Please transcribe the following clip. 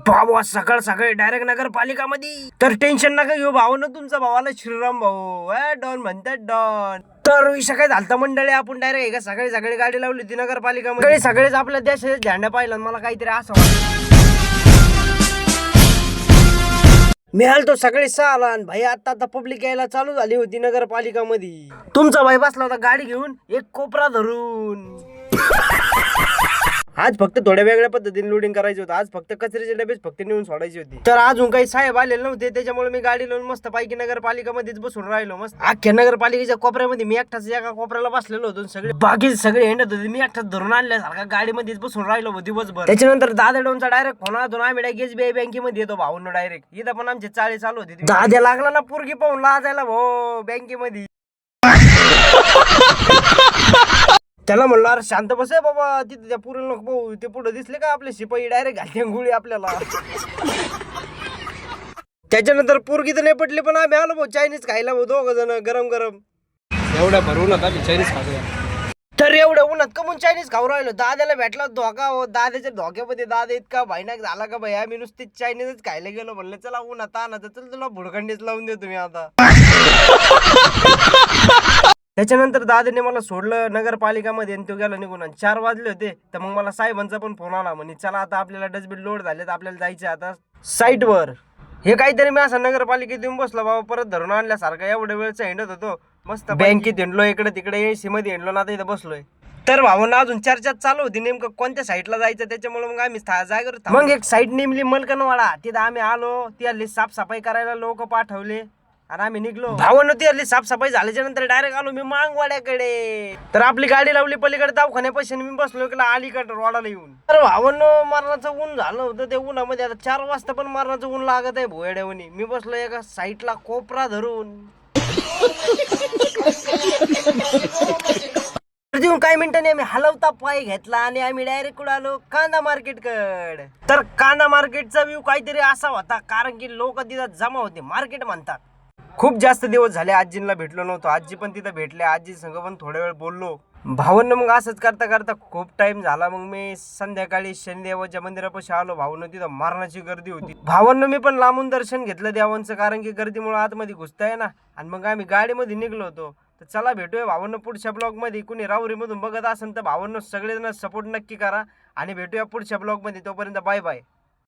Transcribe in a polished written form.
बाबा सकाळ सकाळी डायरेक्ट नगरपालिकामध्ये तर टेन्शन नका घेऊ भावानं तुमचा भावाला श्रीराम भाऊ डॉन म्हणतात डॉन. तर विषय काय झालता मंडळी आपण डायरेक्ट एका सकाळी सकाळी गाडी लावली होती नगरपालिकामध्ये. सगळेच आपल्या देशाचे झेंडा पाहिलं मला काहीतरी असं वाटलं. मी आलतो सगळे 6 आणि भाई आता पब्लिक यायला चालू झाली होती नगरपालिकामध्ये. तुमचा भाई बसला होता गाडी घेऊन एक कोपरा धरून. आज फक्त थोड्या वेगळ्या पद्धतीने लोडिंग करायची होती. आज फक्त कचऱ्याचे डबेच फक्त नेऊन सोडायची होती. तर अजून काही साहेब आलेले नव्हते त्याच्यामुळे मी गाडी लावून मस्त पैकी नगरपालिकामध्येच बसून राहिलो. मस्त अख्ख्या नगरपालिकेच्या कोपऱ्यामध्ये मी एकटाच एका कोपऱ्याला बसलेलो होतो. सगळे बाकी सगळे हिंडत होते. मी एकटाच धरून आणल्यासारखा गाडीमध्येच बसून राहिलो दिवसभर. त्याच्यानंतर दादा डोनचा डायरेक्ट फोन आला. आम्ही SBI बँकेमध्ये येतो भाऊंनो डायरेक्ट. इथं पण आमचे चाळी चालू होते. दाद्या लागला ना पोरगी पाहून लाजायला भाऊ बँकेमध्ये. त्याला म्हणलं अरे शांत बस आहे बाबा तिथे त्या पुरेल नको भाऊ. ते पुढे दिसले का आपले शिपाई डायरेक्ट घालते गोळी आपल्याला. त्याच्यानंतर पोरगी तर नाही पटली पण आम्ही आलो भाऊ चायनीज खायला भाऊ 2 जण गरम गरम. एवढ्या भरून आम्ही चायनीज खातो. तर एवढ्या उन्हात कमून चायनीज खाऊ राहिलो. दाद्याला भेटला धोका हो. दाद्याच्या धोक्यामध्ये दादा इतका भयानक झाला का भाई आम्ही नुसती चायनीजच खायला गेलो. म्हणलं चला उन्हात आणायचं चल तुला भुडखंडीच लावून देतो मी आता. त्याच्यानंतर दादाने मला सोडलं नगरपालिकामध्ये आणि तो गेला निघून. 4 वाजले होते तर मग मला साहेबांचा पण फोन आला. म्हणे चला आता आपल्याला डस्टबिन लोड झाले तर आपल्याला जायचं आता साईटवर. हे काहीतरी मी असं नगरपालिकेत येऊन बसलो बाबा परत धरून आणल्यासारखा. एवढ्या वेळचा हिंडत होतो मस्त बँकेत हिंडलो इकडे तिकडे AC मध्ये हिंडलो ना आता इथं बसलोय. तर भावना अजून चर्चाच चालू होती नेमकं कोणत्या साईडला जायचं. त्याच्यामुळे मग आम्ही जागेवर मग एक साईड नेमली मलकनवाडा. तिथं आम्ही आलो. ती हल्ली साफसफाई करायला लोक पाठवले आणि आम्ही निघलो. भावांनो ती हल्ली साफसफाई झाल्याच्या नंतर डायरेक्ट आलो मी मांगवाड्याकडे. तर आपली गाडी लावली पलीकडे दवाखान्यापाशी. मी बसलो इकडे अलीकडे रोडाला येऊन. तर भावांनो मरणाचं ऊन झालं होतं ते उन्हामध्ये. आता 4 वाजता पण मरणाचं ऊन लागत आहे भोयड्यावनी. मी बसलो एका साईडला कोपरा धरून. काही मिनिटांनी आम्ही हलवता पाय घेतला आणि आम्ही डायरेक्ट कुठे आलो कांदा मार्केट कडे. तर कांदा मार्केटचा व्ह्यू काहीतरी असा होता कारण की लोक तिथं जमा होते. मार्केट म्हणतात. खूप जास्त दिवस झाले आजींना भेटलो नव्हतो. आजी पण तिथं भेटले. आजी संग पण थोड्या वेळ बोललो भावांना. मग असंच करता करता खूप टाइम झाला. मग मी संध्याकाळी शनिदेवाच्या मंदिरापाशी आलो. भावांनो तिथं मरणाची गर्दी होती. भावांनो मी पण लांबून दर्शन घेतलं देवांचं कारण की गर्दीमुळे आतमध्ये घुसताय ना. आणि मग आम्ही गाडीमध्ये निघलो होतो. तर चला भेटूया भावांनो पुढच्या ब्लॉग मध्ये. कुणी राहुरीमधून बघत असेल तर भावांनो सगळेजण सपोर्ट नक्की करा आणि भेटूया पुढच्या ब्लॉग मध्ये. तोपर्यंत बाय बाय.